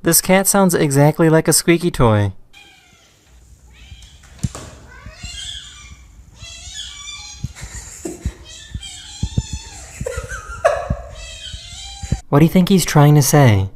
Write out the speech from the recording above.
This cat sounds exactly like a squeaky toy. What do you think he's trying to say?